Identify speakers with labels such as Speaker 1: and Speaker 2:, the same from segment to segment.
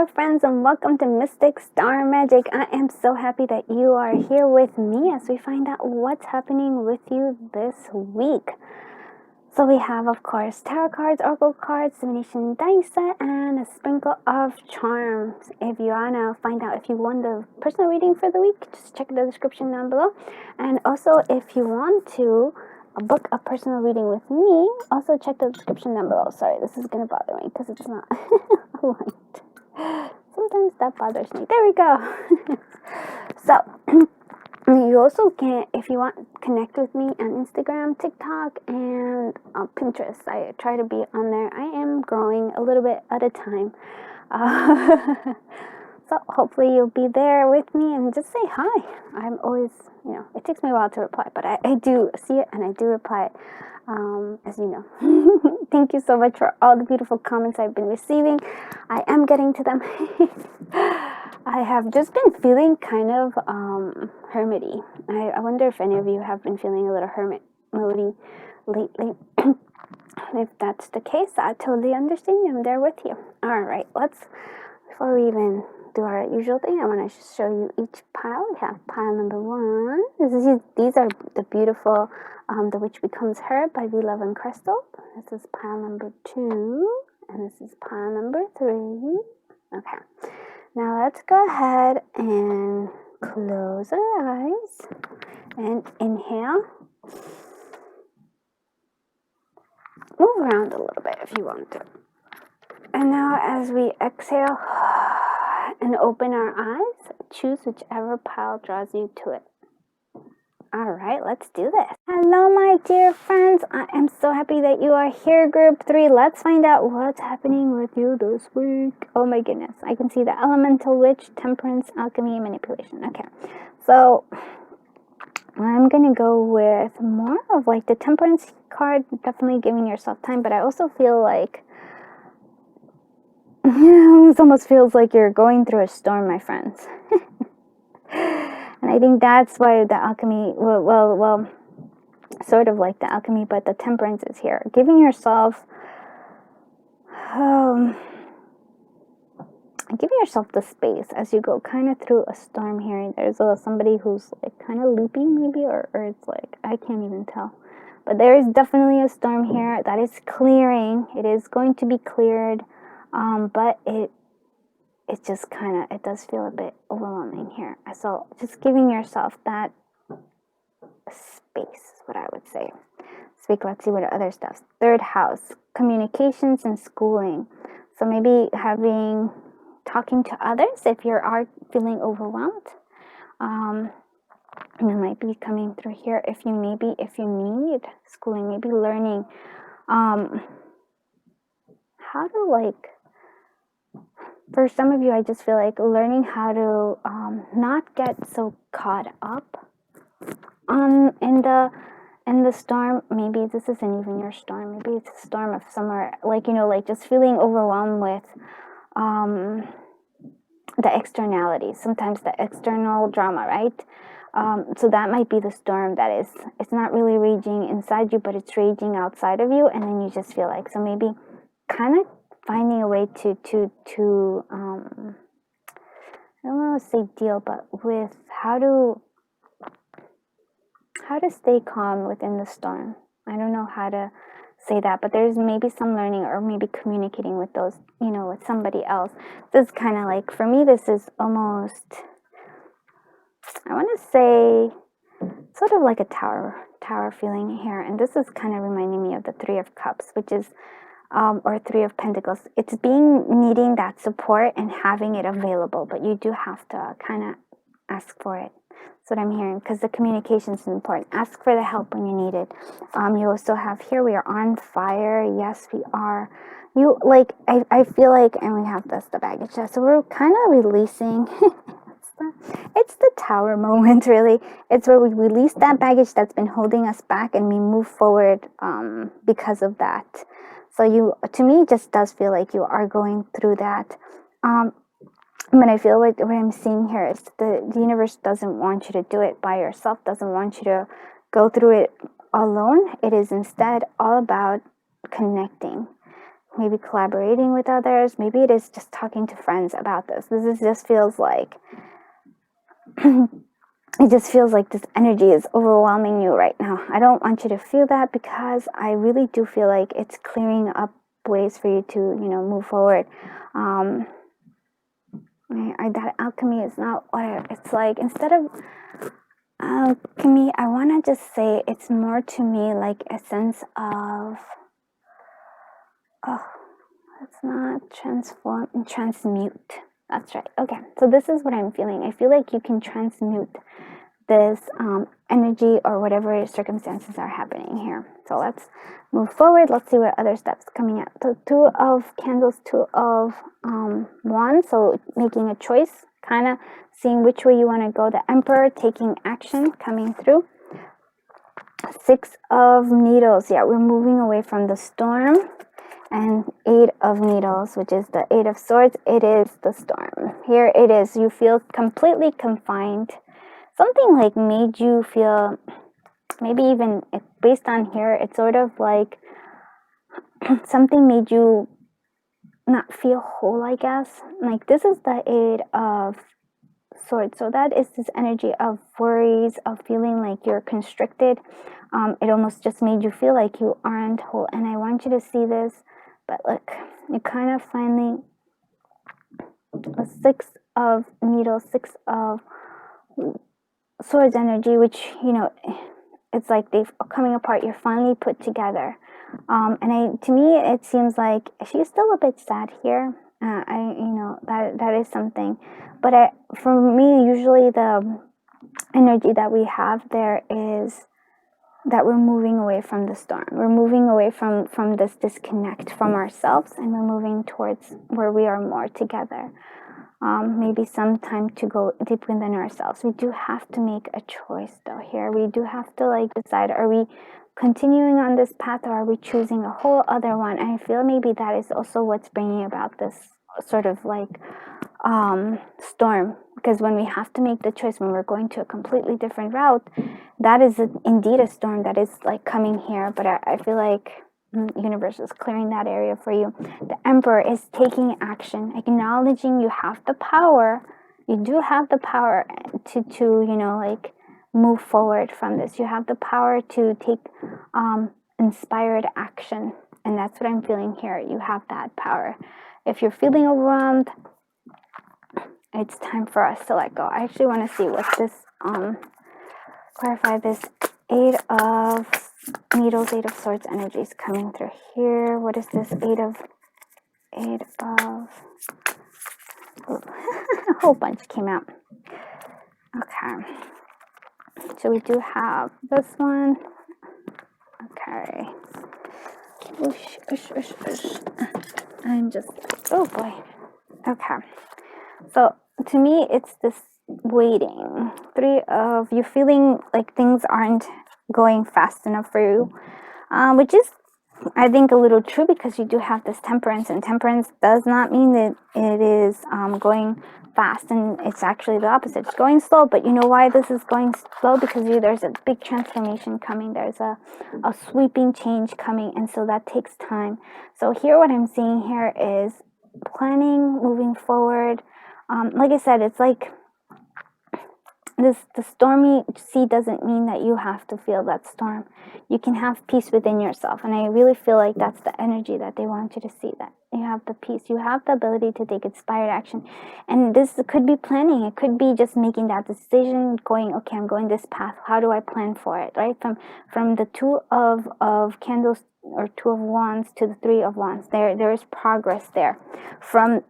Speaker 1: there, friends, and welcome to Mystic Star Magic. I am so happy that you are here with me as we find out what's happening with you this week. So we have, of course, tarot cards, oracle cards, divination dice set, and a sprinkle of charms. If you want to find out if you want the personal reading for the week, just check the description down below. And also, if you want to book a personal reading with me, also check the description down below. Sorry, this is going to bother me because it's not aligned. Sometimes that bothers me. There we go. So, you also can, if you want, connect with me on Instagram, TikTok, and Pinterest. I try to be on there. I am growing a little bit at a time. So hopefully you'll be there with me and just say hi. I'm always, it takes me a while to reply, but I do see it and I do reply, as you know. Thank you so much for all the beautiful comments I've been receiving. I am getting to them. I have just been feeling kind of hermity. I wonder if any of you have been feeling a little hermit moody lately. If that's the case, I totally understand you. I'm there with you. All right, before we even do our usual thing, I want to show you each pile. We have pile number 1. These are the beautiful The Witch Becomes Her by We Love and Crystal. This is pile number 2, and this is pile number 3. Okay, now let's go ahead and close our eyes and inhale. Move around a little bit if you want to. And now as we exhale and open our eyes, choose whichever pile draws you to it. All right, let's do this. Hello, my dear friends. I am so happy that you are here, group 3. Let's find out what's happening with you this week. Oh my goodness. I can see the elemental witch, temperance, alchemy, and manipulation. Okay, so I'm going to go with more of like the temperance card, definitely giving yourself time, but I also feel like it almost feels like you're going through a storm, my friends. And I think that's why the alchemy, well, sort of like the alchemy, but the temperance is here. Giving yourself, giving yourself the space as you go kind of through a storm here. There's somebody who's like kind of looping maybe, or it's like, I can't even tell. But there is definitely a storm here that is clearing. It is going to be cleared, but it just kind of, it does feel a bit overwhelming here. So just giving yourself that space is what I would say. Let's see what other stuff. 3rd house, communications and schooling. So maybe talking to others if you are feeling overwhelmed. It might be coming through here if you need schooling, maybe learning how to for some of you, I just feel like learning how to not get so caught up in the storm. Maybe this isn't even your storm. Maybe it's a storm of somewhere, just feeling overwhelmed with the externalities. Sometimes the external drama, right? So that might be the storm that it's not really raging inside you, but it's raging outside of you, and then you just feel like, so maybe kind of finding a way to I don't want to say deal, but with how to stay calm within the storm. I don't know how to say that, but there's maybe some learning or maybe communicating with those, with somebody else. This is kind of like, for me, this is almost, I want to say, sort of like a tower feeling here. And this is kind of reminding me of the 3 of Cups, which is, or 3 of Pentacles. It's needing that support and having it available, but you do have to kind of ask for it. That's what I'm hearing, because the communication is important. Ask for the help when you need it. You also have here, we are on fire. Yes, we are. I feel like, and we have the baggage. So we're kind of releasing. It's the tower moment, really. It's where we release that baggage that's been holding us back, and we move forward because of that. So to me, it just does feel like you are going through that. But I feel like what I'm seeing here is the universe doesn't want you to do it by yourself, doesn't want you to go through it alone. It is instead all about connecting maybe collaborating with others. Maybe it is just talking to friends about this. Just feels like it just feels like this energy is overwhelming you right now. I don't want you to feel that, because I really do feel like it's clearing up ways for you to, move forward. That alchemy is not what it's like. Instead of alchemy, I want to just say it's more to me like a sense of, it's not transform and transmute. That's right. Okay, so this is what I'm feeling. I feel like you can transmute this energy or whatever circumstances are happening here. So let's move forward. Let's see what other steps coming out. So 2 of candles, 2 of wands. So making a choice, kind of seeing which way you want to go. The Emperor, taking action, coming through. 6 of needles. Yeah, we're moving away from the storm. And 8 of needles, which is the 8 of swords. It is the storm. Here it is. You feel completely confined. Something like made you feel, maybe even based on here, it's sort of like something made you not feel whole, I guess. Like this is the 8 of swords. So that is this energy of worries, of feeling like you're constricted. It almost just made you feel like you aren't whole. And I want you to see this. But look, you kind of finally, the 6 of needles, 6 of swords energy, which, it's like they're coming apart. You're finally put together. To me, it seems like she's still a bit sad here. That is something. But for me, usually the energy that we have there is that we're moving away from the storm. We're moving away from this disconnect from ourselves, and we're moving towards where we are more together. Maybe some time to go deep within ourselves. We do have to make a choice though here. We do have to decide, are we continuing on this path, or are we choosing a whole other one? And I feel maybe that is also what's bringing about this sort of storm, because when we have to make the choice, when we're going to a completely different route, that is indeed a storm that is coming here. But I feel like the universe is clearing that area for you. The Emperor is taking action, acknowledging you have the power. You do have the power to move forward from this. You have the power to take inspired action, and that's what I'm feeling here. You have that power. If you're feeling overwhelmed, it's time for us to let go. I actually want to see what this clarify this 8 of needles, 8 of swords energy is coming through here. What is this 8 of a whole bunch came out. Okay, so we do have this one. Okay, I'm just, oh boy. Okay, so to me it's this waiting. 3 of you feeling like things aren't going fast enough for you, which is, I think, a little true, because you do have this temperance, and temperance does not mean that it is going fast, and it's actually the opposite. It's going slow. But you know why this is going slow? Because there's a big transformation coming. There's a sweeping change coming, and so that takes time. So here, what I'm seeing here is planning, moving forward. Like I said, it's like the stormy sea doesn't mean that you have to feel that storm. You can have peace within yourself, and I really feel like that's the energy that they want you to see, that you have the peace, you have the ability to take inspired action. And this could be planning, it could be just making that decision, going, okay, I'm going this path, how do I plan for it, right? From the 2 of candles, or 2 of wands, to the 3 of wands, there is progress there. From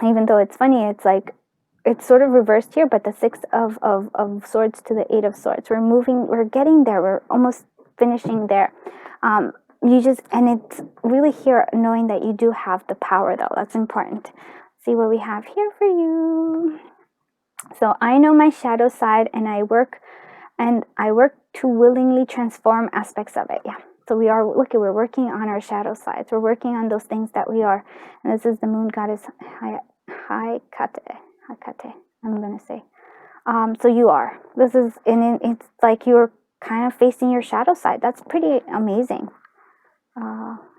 Speaker 1: even though it's funny, it's like it's sort of reversed here, but the 6 of swords to the 8 of swords. We're getting there. We're almost finishing there. And it's really here knowing that you do have the power, though. That's important. See what we have here for you. So I know my shadow side, and I work to willingly transform aspects of it. Yeah. So we're working on our shadow sides. We're working on those things that we are. And this is the moon goddess Hecate, I'm gonna say. So you are. It's like you're kind of facing your shadow side. That's pretty amazing.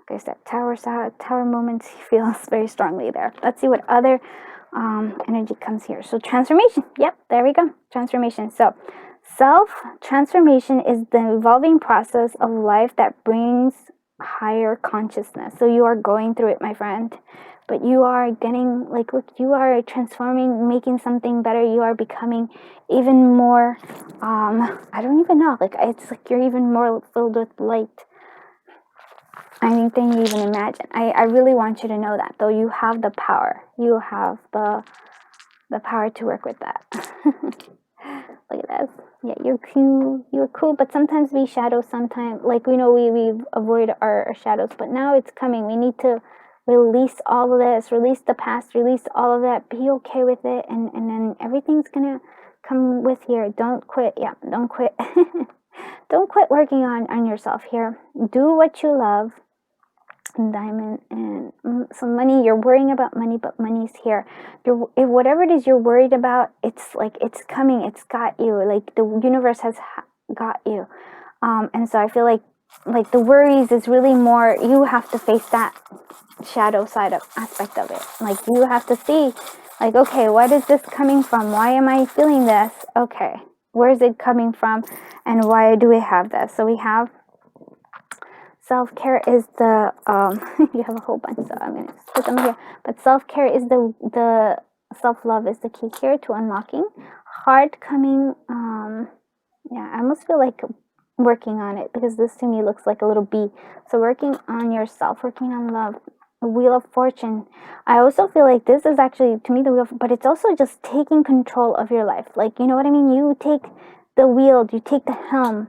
Speaker 1: like I said, tower moments feels very strongly there. Let's see what other energy comes here. So transformation. Yep, there we go. Transformation. So self-transformation is the evolving process of life that brings higher consciousness. So you are going through it, my friend. But you are getting, like, look, you are transforming, making something better. You are becoming even more, I don't even know. Like, it's like you're even more filled with light. Anything you even imagine. I really want you to know that, though. You have the power. You have the power to work with that. Look at this. Yeah, you're cool. You're cool, but sometimes we shadow. Sometimes, like, we know we avoid our shadows, but now it's coming. We need to release all of this, release the past, release all of that. Be okay with it, and then everything's gonna come with here. Don't quit. Yeah, don't quit. Don't quit working on yourself here. Do what you love. Diamond and some money. You're worrying about money, but money's here. If whatever it is you're worried about, it's like it's coming. It's got you. Like the universe has got you. And so I feel like the worries is really more. You have to face that shadow side of aspect of it. Like you have to see, like, okay, what is this coming from? Why am I feeling this? Okay, where is it coming from, and why do we have this? So we have. Self-care is the you have a whole bunch, so I'm gonna put them here. But self-care is the self-love is the key here to unlocking. Heart coming, yeah, I almost feel like working on it, because this to me looks like a little bee. So working on yourself, working on love. Wheel of Fortune. I also feel like this is actually, to me, the wheel, but it's also just taking control of your life. Like, you know what I mean? You take the wheel, you take the helm,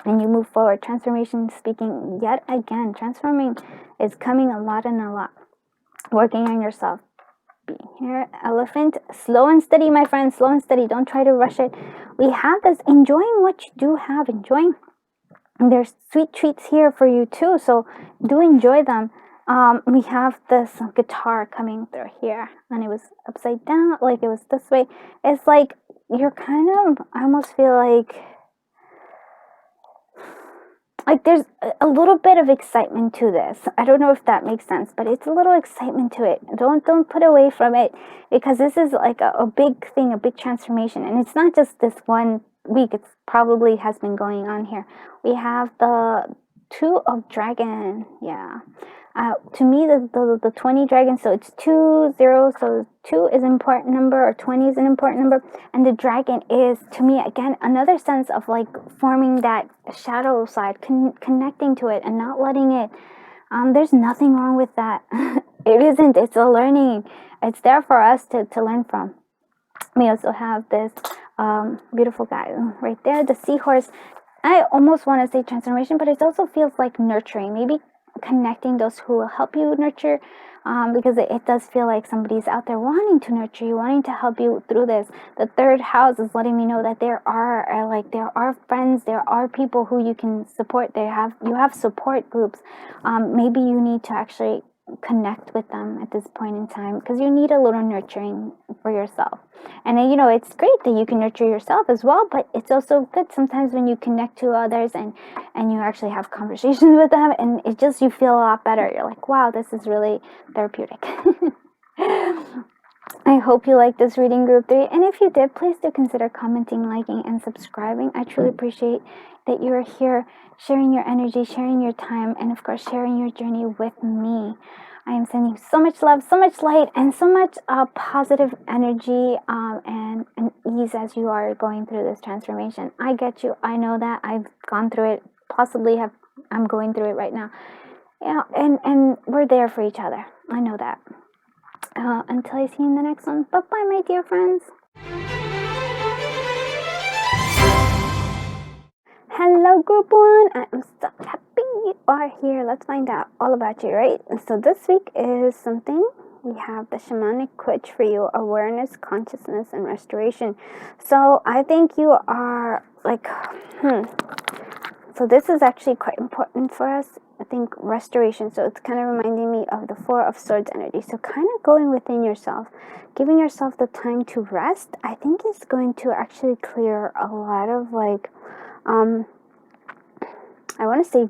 Speaker 1: and you move forward. Transformation speaking yet again. Transforming is coming a lot and a lot. Working on yourself. Being here. Elephant. Slow and steady, my friend. Slow and steady. Don't try to rush it. We have this. Enjoying what you do have. Enjoying. There's sweet treats here for you too. So do enjoy them. We have this guitar coming through here. And it was upside down. Like it was this way. It's like you're kind of, I almost feel like there's a little bit of excitement to this. I don't know if that makes sense, but it's a little excitement to it. Don't put away from it, because this is like a big thing, a big transformation. And it's not just this 1 week. It's probably has been going on here. We have the 2 of dragon. Yeah. To me, the 20 dragon, so it's 2, 0, so 2 is an important number, or 20 is an important number, and the dragon is, to me, again, another sense of like forming that shadow side, connecting to it and not letting it, there's nothing wrong with that. It isn't, it's a learning, it's there for us to learn from. We also have this beautiful guy right there, the seahorse. I almost want to say transformation, but it also feels like nurturing, maybe connecting those who will help you nurture, because it does feel like somebody's out there wanting to nurture you, wanting to help you through this. The 3rd house is letting me know that there are friends, there are people who you can support. You have support groups. Maybe you need to actually connect with them at this point in time, because you need a little nurturing for yourself. And then, it's great that you can nurture yourself as well, but it's also good sometimes when you connect to others and you actually have conversations with them, and it just, you feel a lot better. You're like, wow, this is really therapeutic. I hope you liked this reading, group 3, and if you did, please do consider commenting, liking, and subscribing. I truly appreciate that you are here, sharing your energy, sharing your time, and of course sharing your journey with me. I am sending so much love, so much light, and so much positive energy and ease as you are going through this transformation. I get you. I know that. I've gone through it. I'm going through it right now. Yeah, and we're there for each other. I know that. Until I see you in the next one. Bye-bye, my dear friends. Hello, group 1. I am so happy you are here. Let's find out all about you, right? So this week is something. We have the shamanic witch for you: awareness, consciousness, and restoration. So I think you are like, So this is actually quite important for us. I think restoration. So it's kind of reminding me of the 4 of Swords energy. So kind of going within yourself, giving yourself the time to rest, I think is going to actually clear a lot of like, I want to say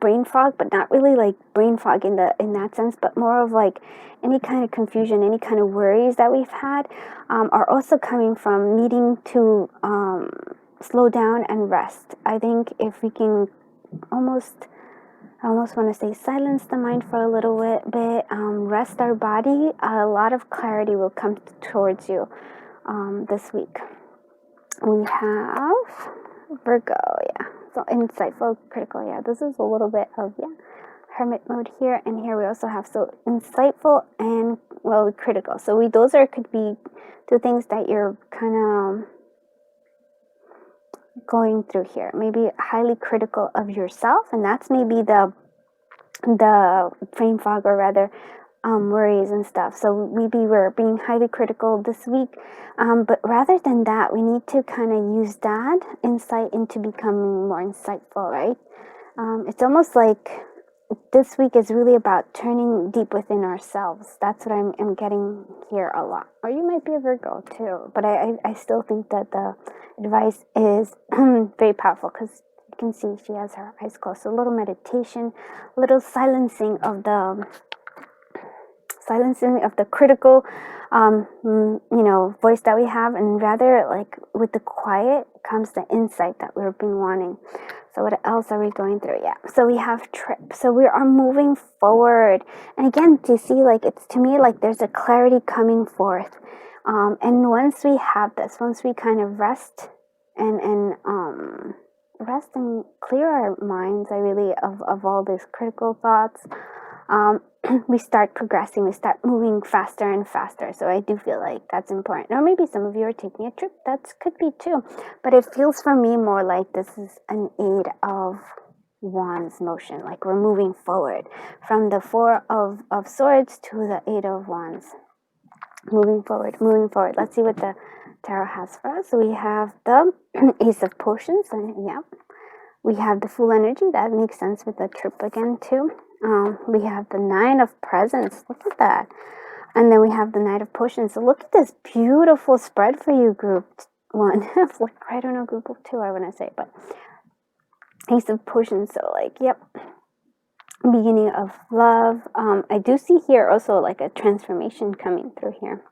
Speaker 1: brain fog, but not really like brain fog in that sense, but more of like any kind of confusion, any kind of worries that we've had, are also coming from needing to slow down and rest. I think if we can I almost want to say silence the mind for a little bit, rest our body, a lot of clarity will come towards you this week. We have Virgo, yeah. So insightful, critical, yeah. This is a little bit of, hermit mode here. And here we also have, so insightful and, well, critical. So those could be two things that you're kind of going through here. Maybe highly critical of yourself, and that's maybe the brain fog, or rather worries and stuff. So maybe we're being highly critical this week, but rather than that, we need to kind of use that insight into becoming more insightful, right? It's almost like this week is really about turning deep within ourselves. That's what I'm getting here a lot. Or you might be a Virgo too, but I still think that the advice is very powerful, because you can see she has her eyes closed. So a little meditation, a little silencing of the critical voice that we have, and rather like with the quiet comes the insight that we've been wanting. So what else are we going through? Yeah, so we have trip. So we are moving forward, and again, do you see, like, it's, to me, like there's a clarity coming forth, and once we have this, once we kind of rest and clear our minds, of all these critical thoughts, we start progressing, we start moving faster and faster. So I do feel like that's important. Or maybe some of you are taking a trip, that could be too, but it feels for me more like this is an 8 of Wands motion, like we're moving forward from the 4 of Swords to the 8 of Wands. Moving forward. Let's see what the tarot has for us. So we have the Ace of Potions, and yeah, we have the Fool energy. That makes sense with the trip again too. We have the 9 of Presents. Look at that. And then we have the Knight of Potions. So look at this beautiful spread for you, group 1. I don't know, group 2, I want to say, but Ace of Potions. So like, yep, beginning of love. I do see here also like a transformation coming through here.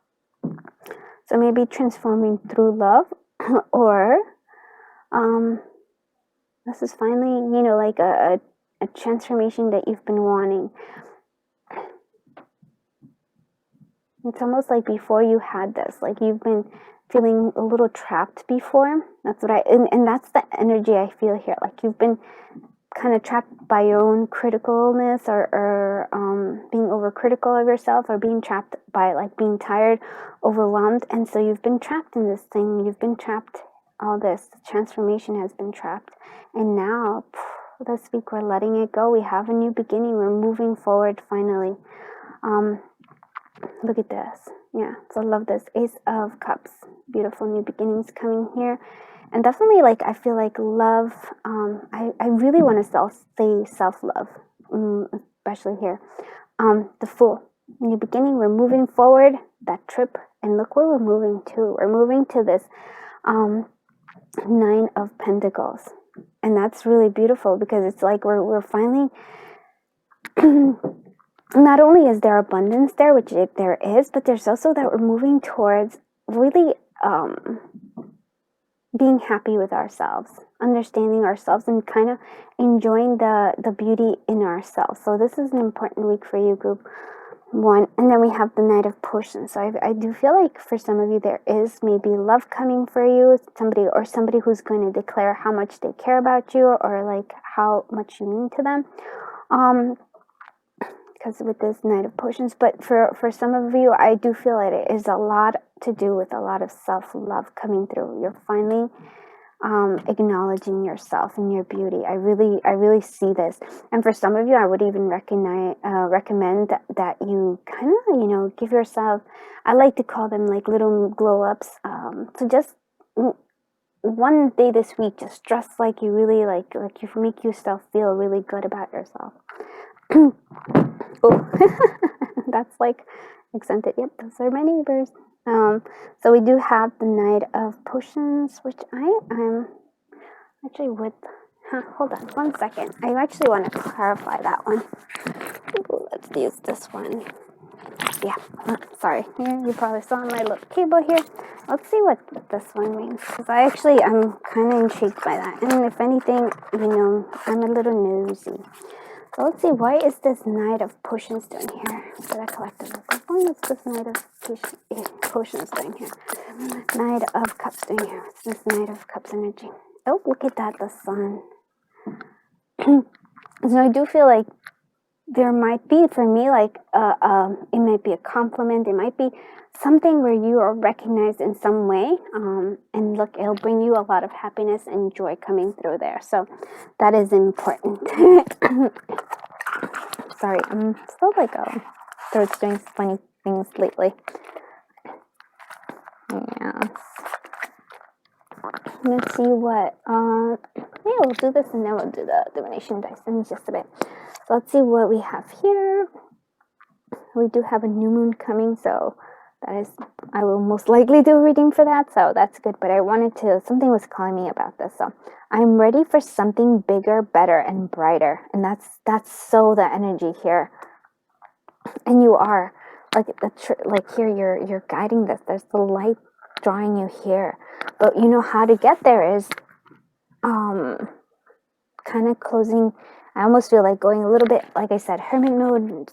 Speaker 1: So maybe transforming through love, or this is finally, like a transformation that you've been wanting. It's almost like before you had this, like you've been feeling a little trapped before. That's what and that's the energy I feel here. Like you've been kind of trapped by your own criticalness, or being overcritical of yourself, or being trapped by like being tired, overwhelmed. And so you've been trapped in this thing. You've been trapped. All this transformation has been trapped. And now, this week, we're letting it go. We have a new beginning. We're moving forward finally. Look at this. Yeah, so I love this. Ace of Cups. Beautiful new beginnings coming here. And definitely, like, I feel like love, I really want to say self-love, especially here. The Fool. New beginning. We're moving forward. That trip. And look where we're moving to. We're moving to this 9 of Pentacles. And that's really beautiful, because it's like we're finally, not only is there abundance there, which there is, but there's also that we're moving towards really being happy with ourselves, understanding ourselves, and kind of enjoying the beauty in ourselves. So this is an important week for you, group 1. And then we have the Knight of Potions. So I do feel like for some of you there is maybe love coming for you, somebody who's going to declare how much they care about you, or like how much you mean to them, because with this Knight of Potions. But for some of you, I do feel that it is a lot to do with a lot of self-love coming through. You're finally acknowledging yourself and your beauty. I really see this. And for some of you, I would even recommend that you kind of, give yourself, I like to call them like little glow ups. So just one day this week, just dress like you really like you make yourself feel really good about yourself. Oh, that's like accented. Yep, those are my neighbors. So we do have the Knight of Potions, which I'm actually with Hold on 1 second. I actually want to clarify that one. Ooh, let's use this one. Yeah, sorry. Here, you probably saw my little cable here. Let's see what this one means, because I'm kind of intrigued by that. And if anything, I'm a little nosy. So let's see, what is this Knight of Potions doing here for the collective? What's this Knight of Potions doing here? Knight of Cups doing here. What's this Knight of Cups energy? Oh, look at that, the sun. So I do feel like there might be, for me, like, it might be a compliment. It might be something where you are recognized in some way. And look, it'll bring you a lot of happiness and joy coming through there. So that is important. Sorry, I'm still like, throat's doing funny things lately. Yeah. Let's see what, yeah, we'll do this and then we'll do the divination dice in just a bit. So let's see what we have here. We do have a new moon coming, so I will most likely do a reading for that, so that's good. But something was calling me about this, so I'm ready for something bigger, better, and brighter. And that's so the energy here. And you are, like, here, you're guiding this. There's the light drawing you here. But you know how to get there is, kind of closing. I almost feel like going a little bit, like I said, hermit mode,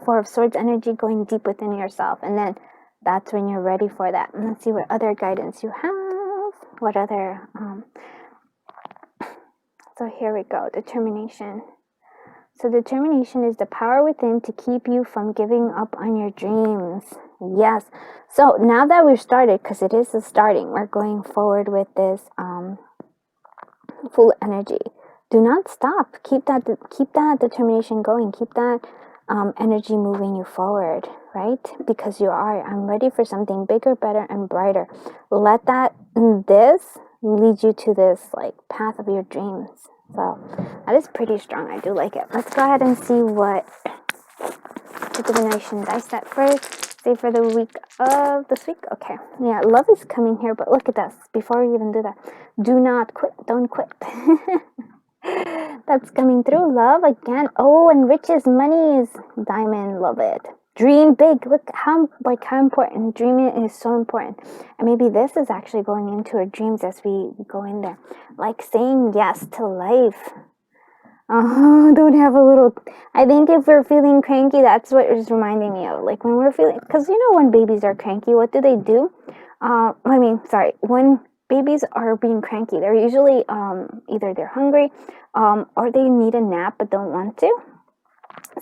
Speaker 1: Four of Swords energy, going deep within yourself. And then that's when you're ready for that. And let's see what other guidance you have. What other, so here we go, determination. So determination is the power within to keep you from giving up on your dreams. Yes. So now that we've started, because it is the starting, we're going forward with this full energy. Do not stop. Keep that determination going. Keep that energy moving you forward, right? Because I'm ready for something bigger, better, and brighter. Let this lead you to this, like, path of your dreams. So that is pretty strong. I do like it. Let's go ahead and see what the divination dice set first. Say for the week of this week. Okay. Yeah, love is coming here, but look at this. Before we even do that, do not quit. Don't quit. That's coming through. Love again. Oh, and riches, monies, diamond. Love it. Dream big. Look how important dreaming is. So important. And maybe this is actually going into our dreams as we go in there, like saying yes to life. Don't have a little. I think if we're feeling cranky, that's what it's reminding me of. Like when we're feeling, because when babies are cranky, what do? When babies are being cranky, they're usually either they're hungry, or they need a nap but don't want to.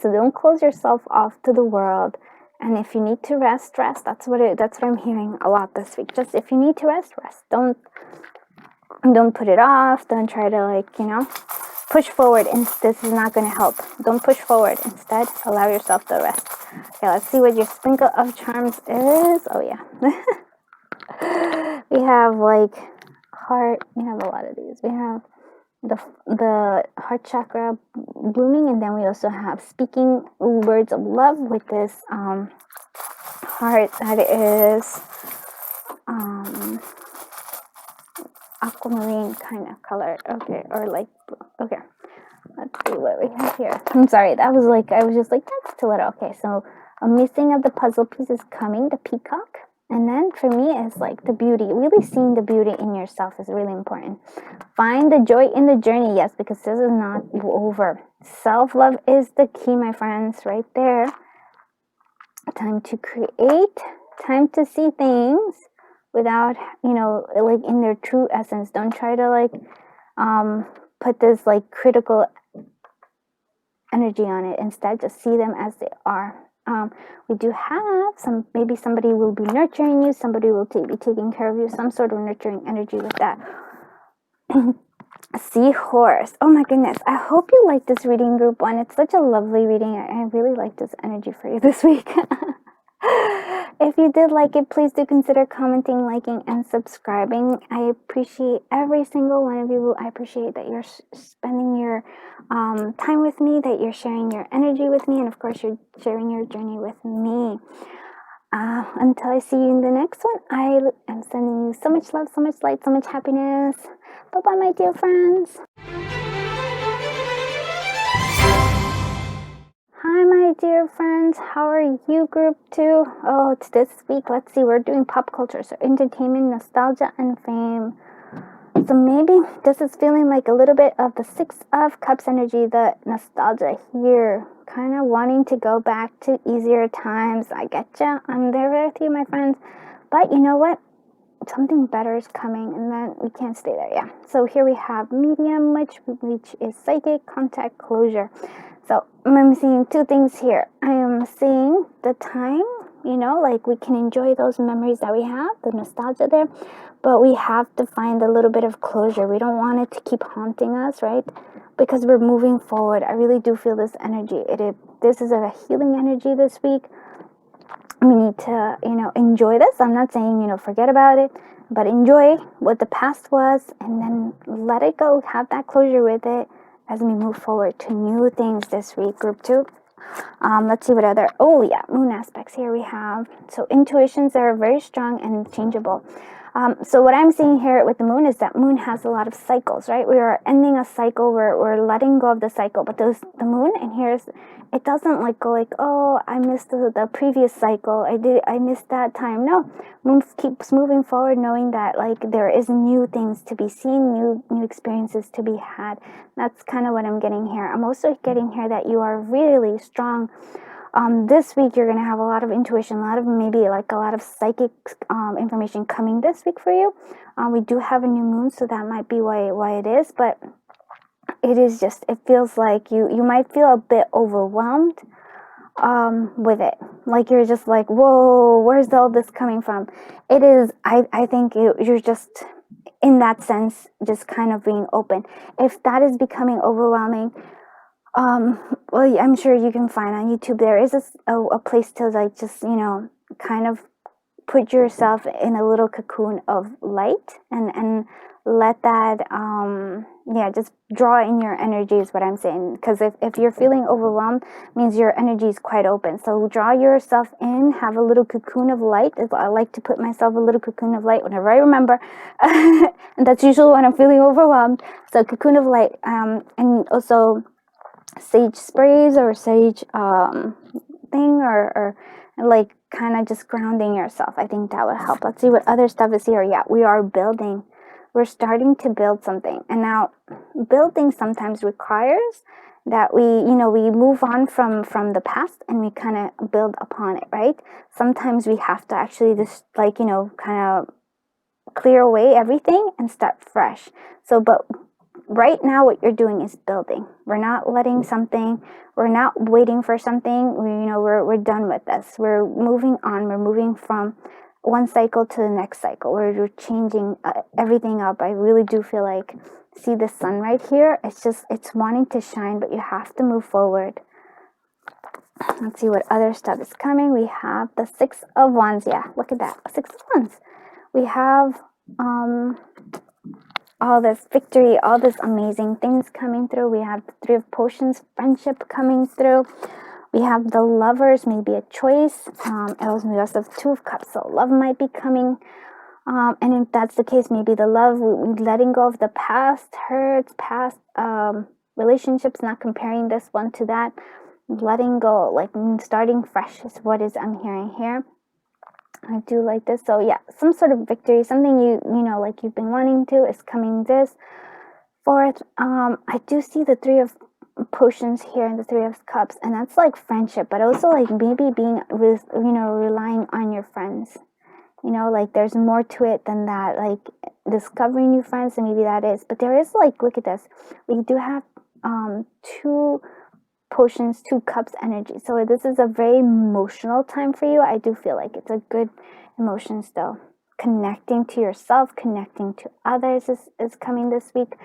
Speaker 1: So don't close yourself off to the world. And if you need to rest. That's what I'm hearing a lot this week. Just if you need to rest. Don't put it off. Don't try to push forward. And this is not going to help. Don't push forward. Instead, allow yourself to rest. Okay, let's see what your sprinkle of charms is. Oh yeah. We have like heart. We have a lot of these. We have the heart chakra blooming, and then we also have speaking words of love with this heart that is aquamarine kind of color. Okay, or like, okay, let's see what we have here. I'm sorry, I was just like, that's too little. Okay, so a missing of the puzzle piece is coming, the peacock. And then for me, it's like the beauty. Really seeing the beauty in yourself is really important. Find the joy in the journey, yes, because this is not over. Self-love is the key, my friends, right there. Time to create, time to see things without, like in their true essence. Don't try to put this like critical energy on it. Instead, just see them as they are. We do have maybe somebody will be nurturing you, somebody will be taking care of you, some sort of nurturing energy with that. Seahorse. Oh my goodness. I hope you like this reading, group 1. It's such a lovely reading. I really like this energy for you this week. If you did like it, please do consider commenting, liking, and subscribing. I appreciate every single one of you. I appreciate that you're spending your time with me, that you're sharing your energy with me, and of course, you're sharing your journey with me. Until I see you in the next one, I am sending you so much love, so much light, so much happiness. Bye-bye, my dear friends. Hi, my dear friends. How are you, group 2? Oh, it's this week. Let's see. We're doing pop culture. So, entertainment, nostalgia, and fame. So, maybe this is feeling like a little bit of the Six of Cups energy, the nostalgia here. Kind of wanting to go back to easier times. I get ya. I'm there with you, my friends. But you know what? Something better is coming, and then we can't stay there. Yeah. So, here we have medium, which is psychic, contact, closure. So I'm seeing two things here. I am seeing the time, like we can enjoy those memories that we have, the nostalgia there, but we have to find a little bit of closure. We don't want it to keep haunting us, right? Because we're moving forward. I really do feel this energy. This is a healing energy this week. We need to, enjoy this. I'm not saying, forget about it, but enjoy what the past was and then let it go. Have that closure with it as we move forward to new things this week, group 2. Let's see what other, moon aspects here we have. So intuitions are very strong and changeable. So what I'm seeing here with the moon is that moon has a lot of cycles, right? We are ending a cycle, we're letting go of the cycle, but the moon, and it doesn't go like, oh, I missed the previous cycle, I missed that time. No, moon keeps moving forward, knowing that there is new things to be seen, new experiences to be had. That's kind of what I'm getting here. I'm also getting here that you are really strong. This week you're going to have a lot of intuition, a lot of psychic information coming this week for you. We do have a new moon, so that might be why it is, but it feels like you might feel a bit overwhelmed with it. Like you're just like, whoa, where's all this coming from? It is, I think you're just, in that sense, just kind of being open. If that is becoming overwhelming, well, I'm sure you can find on YouTube, there is a place to just, kind of put yourself in a little cocoon of light and let that, just draw in your energy is what I'm saying. Because if you're feeling overwhelmed, means your energy is quite open. So draw yourself in, have a little cocoon of light. I like to put myself a little cocoon of light whenever I remember. And that's usually when I'm feeling overwhelmed. So cocoon of light, and also sage sprays or sage thing or kind of just grounding yourself. I think that would help. Let's see what other stuff is here. Yeah, we are building. We're starting to build something. And now building sometimes requires that we move on from the past and we kind of build upon it, right? Sometimes we have to actually just kind of clear away everything and start fresh. So, but right now what you're doing is building. We're not letting something, we're not waiting for something. We're done with this. We're moving on. We're moving from one cycle to the next cycle. We're changing everything up. I really do feel like, see the sun right here? It's wanting to shine, but you have to move forward. Let's see what other stuff is coming. We have the Six of Wands. Yeah, look at that. Six of Wands. We have all this victory, all this amazing things coming through. We have the Three of Potions, friendship coming through. We have the Lovers, maybe a choice. We also have Two of Cups, so love might be coming. And if that's the case, maybe the love, letting go of the past hurts, past relationships, not comparing this one to that. Letting go, starting fresh is what I'm hearing here. I do like this. So yeah, some sort of victory, something you've been wanting to is coming this forth. I do see the Three of Potions here and the Three of Cups, and that's friendship, but also maybe being relying on your friends. There's more to it than that, discovering new friends, and maybe that is, but there is look at this. We do have two Potions, Two Cups energy. So this is a very emotional time for you. I do feel like it's a good emotion still. Connecting to yourself, connecting to others is coming this week.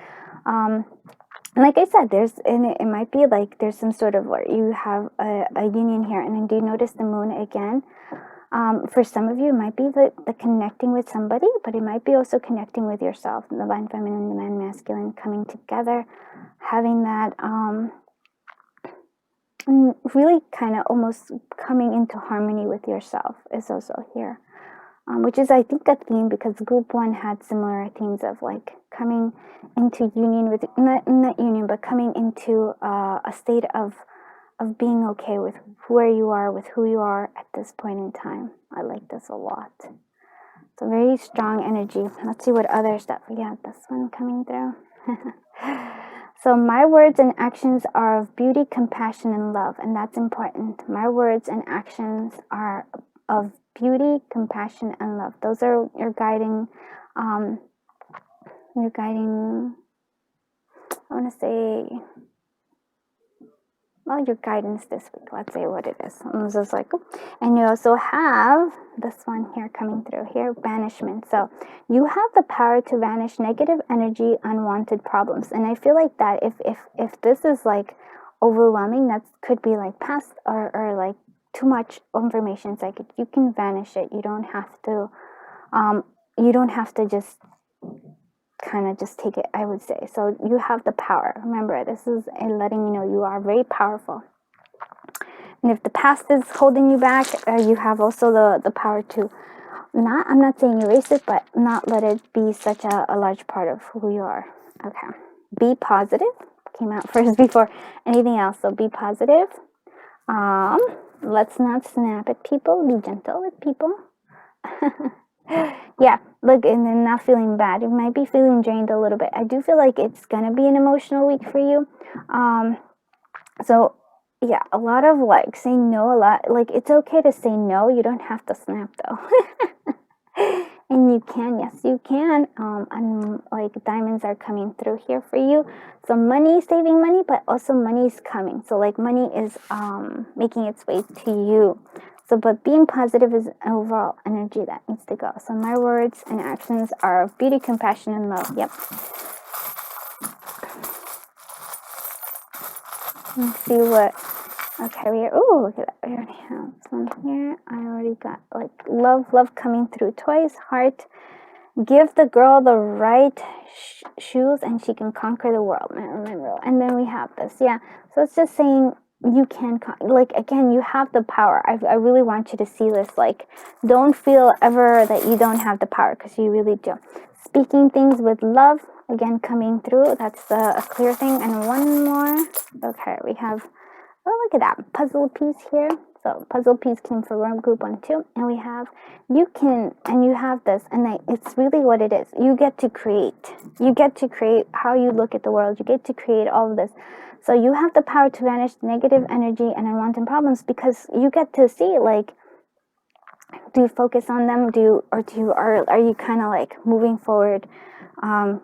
Speaker 1: Like I said, it might be there's some sort of where you have a union here. And then do you notice the moon again? For some of you, it might be the connecting with somebody, but it might be also connecting with yourself. The divine feminine, the divine masculine coming together, having that really kind of almost coming into harmony with yourself is also here. Which is, I think, a theme, because group 1 had similar themes of coming into union with, not union, but coming into a state of being okay with where you are, with who you are at this point in time. I like this a lot. It's a very strong energy. Let's see what other stuff. Yeah, this one coming through. So my words and actions are of beauty, compassion, and love, and that's important. My words and actions are of beauty, compassion, and love. Those are your guiding, I want to say, well, your guidance this week. Let's say what it is. I'm just like, oh. And you also have this one here coming through here, banishment. So you have the power to banish negative energy, unwanted problems. And I feel like that if this is like overwhelming, that could be like past or like too much information. It's like you can vanish it. You don't have to just kind of just take it, I would say. So you have the power. Remember, this is letting you know you are very powerful. And if the past is holding you back, you have also the power to I'm not saying erase it, but not let it be such a large part of who you are. Okay. Be positive. Came out first before anything else. So be positive. Let's not snap at people. Be gentle with people. Yeah, look, and then not feeling bad. You might be feeling drained a little bit. I do feel like it's gonna be an emotional week for you. So yeah, a lot of like saying no, a lot. Like it's okay to say no. You don't have to snap though. And you can, yes, you can. And like diamonds are coming through here for you. So money, saving money, but also money is coming. So like money is making its way to you. So, but being positive is an overall energy that needs to go. So my words and actions are beauty, compassion, and love. Yep. Let's see what. Okay, look at that. We already have some here. I already got like love coming through twice. Heart. Give the girl the right shoes and she can conquer the world. Remember. And then we have this. Yeah. So it's just saying you can, like, again, you have the power. I really want you to see this. Like, don't feel ever that you don't have the power, because you really do. Speaking things with love, again, coming through. That's a clear thing. And one more. Okay, we have, oh, look at that puzzle piece here. So puzzle piece came from group 1 too. And we have, you can, and you have this, and it's really what it is. You get to create. You get to create how you look at the world. You get to create all of this. So you have the power to banish negative energy and unwanted problems, because you get to see, like, do you focus on them? Are you kind of like moving forward,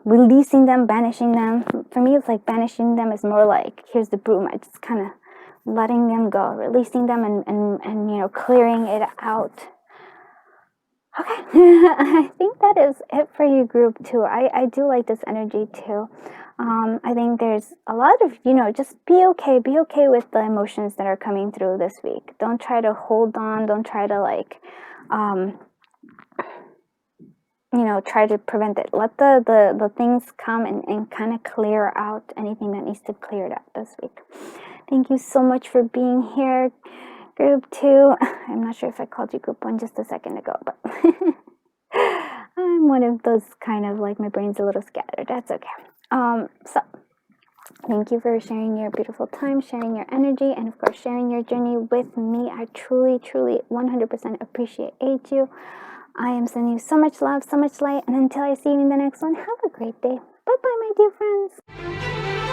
Speaker 1: releasing them, banishing them? For me, it's like banishing them is more like, here's the broom. I just kind of letting them go, releasing them and clearing it out. Okay, I think that is it for you, group 2. I do like this energy too. I think there's a lot of, just be okay with the emotions that are coming through this week. Don't try to hold on. Don't try to like, try to prevent it. Let the things come and kind of clear out anything that needs to clear out this week. Thank you so much for being here, group 2. I'm not sure if I called you group 1 just a second ago, but I'm one of those kind of like, my brain's a little scattered. That's okay. So thank you for sharing your beautiful time, sharing your energy, and of course sharing your journey with me. I truly 100% appreciate you. I am sending you so much love, so much light, and until I see you in the next one, have a great day. Bye bye, my dear friends.